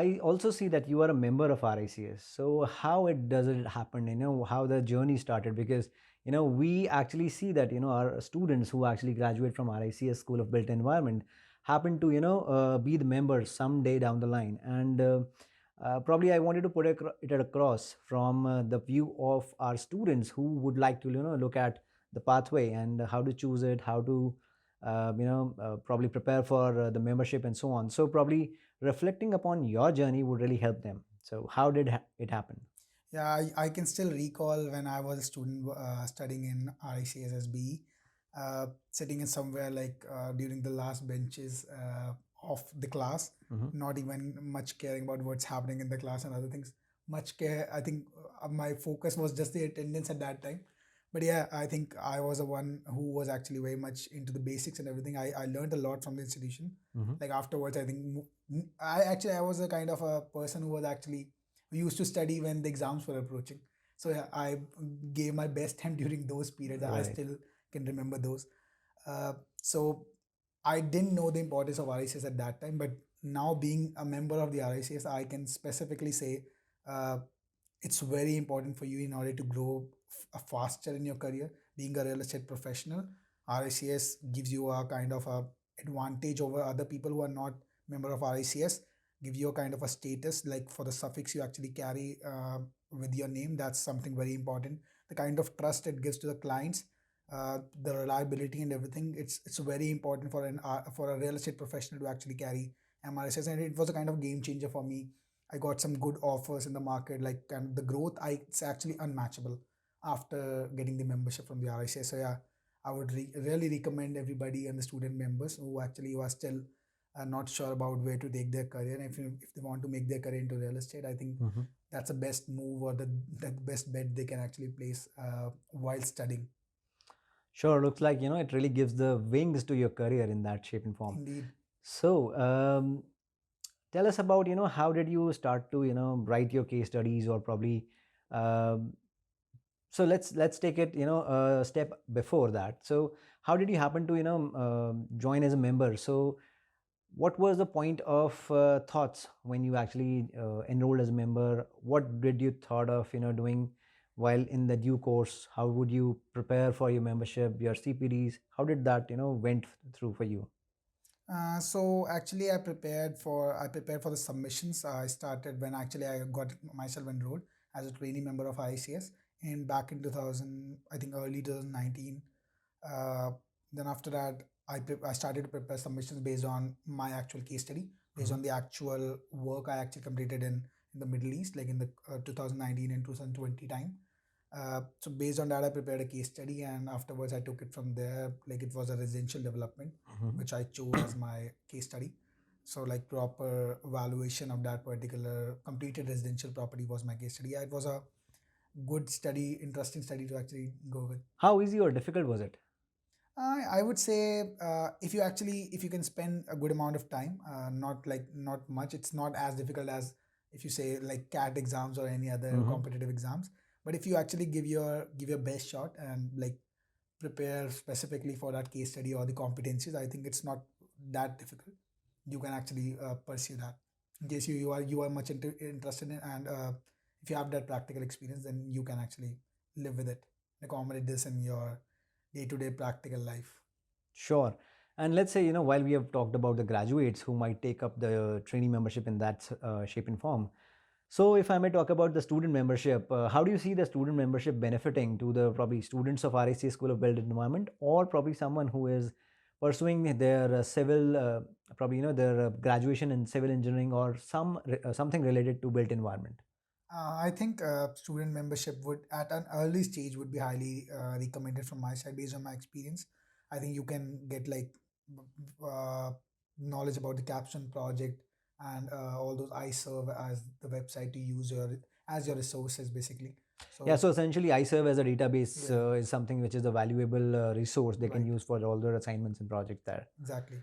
I also see that you are a member of RICS. So how it does it happen? How the journey started? Because we actually see that our students who actually graduate from RICS School of Built Environment happen to be the members someday down the line. And probably I wanted to put it across from the view of our students who would like to look at the pathway and how to choose it, how to probably prepare for the membership and so on. So probably reflecting upon your journey would really help them. So how did it happen? Yeah, I can still recall when I was a student studying in RICSSB, sitting in somewhere like during the last benches of the class, Hmm. not even much caring about what's happening in the class and other things. Much care, I think my focus was just the attendance at that time. But yeah, I think I was the one who was actually very much into the basics and everything. I learned a lot from the institution. Hmm. Like afterwards, I think I was a kind of a person who was actually we used to study when the exams were approaching. So yeah, I gave my best time during those periods. I Right. still can remember those. So I didn't know the importance of RICS at that time, but now being a member of the RICS, I can specifically say uh, it's very important for you in order to grow faster in your career. Being a real estate professional, RICS gives you a kind of a advantage over other people who are not member of RICS. Give you a kind of a status, like for the suffix you actually carry with your name. That's something very important. The kind of trust it gives to the clients, the reliability and everything. It's very important for a real estate professional to actually carry MRSS, and it was a kind of game changer for me. I got some good offers in the market, like, and the growth it's actually unmatchable after getting the membership from the RICS. So yeah, I would really recommend everybody and the student members who actually are still not sure about where to take their career. And if they want to make their career into real estate, I think Hmm. that's the best move or the best bet they can actually place while studying. Sure, looks like it really gives the wings to your career in that shape and form. Indeed. So tell us about how did you start to write your case studies, or probably um, so let's take it a step before that. So how did you happen to join as a member? So what was the point of thoughts when you actually enrolled as a member? What did you thought of doing while in the due course? How would you prepare for your membership, your CPDs? How did that went through for you? So actually, I prepared for the submissions. I started when actually I got myself enrolled as a trainee member of ICS in back in 2000, I think early 2019. Uh, then after that, I started to prepare submissions based on my actual case study, based Mhm. on the actual work I actually completed in the Middle East, like in the 2019 and 2020 time. So based on that, I prepared a case study, and afterwards I took it from there. Like it was a residential development, Mhm. which I chose as my case study. So like proper evaluation of that particular completed residential property was my case study. Yeah, it was a good study, interesting study to actually go with. How easy or difficult was it? I would say if you can spend a good amount of time, not much. It's not as difficult as if you say like CAT exams or any other Hmm. competitive exams. But if you actually give your best shot and like prepare specifically for that case study or the competencies, I think it's not that difficult. You can actually pursue that in case you are much interested in, and if you have that practical experience, then you can actually live with it, accommodate this in your day-to-day practical life. Sure. And let's say, while we have talked about the graduates who might take up the training membership in that shape and form. So, if I may talk about the student membership, how do you see the student membership benefiting to the probably students of RAC School of Built Environment, or probably someone who is pursuing their civil, probably their graduation in civil engineering, or something related to built environment? I think student membership would, at an early stage, would be highly recommended from my side based on my experience. I think you can get like uh, knowledge about the capstone project and all those. I serve as the website to use as your resources basically. Yeah, So so essentially, I serve as a database yeah, is something which is a valuable resource they can right, use for all their assignments and projects there. exactly.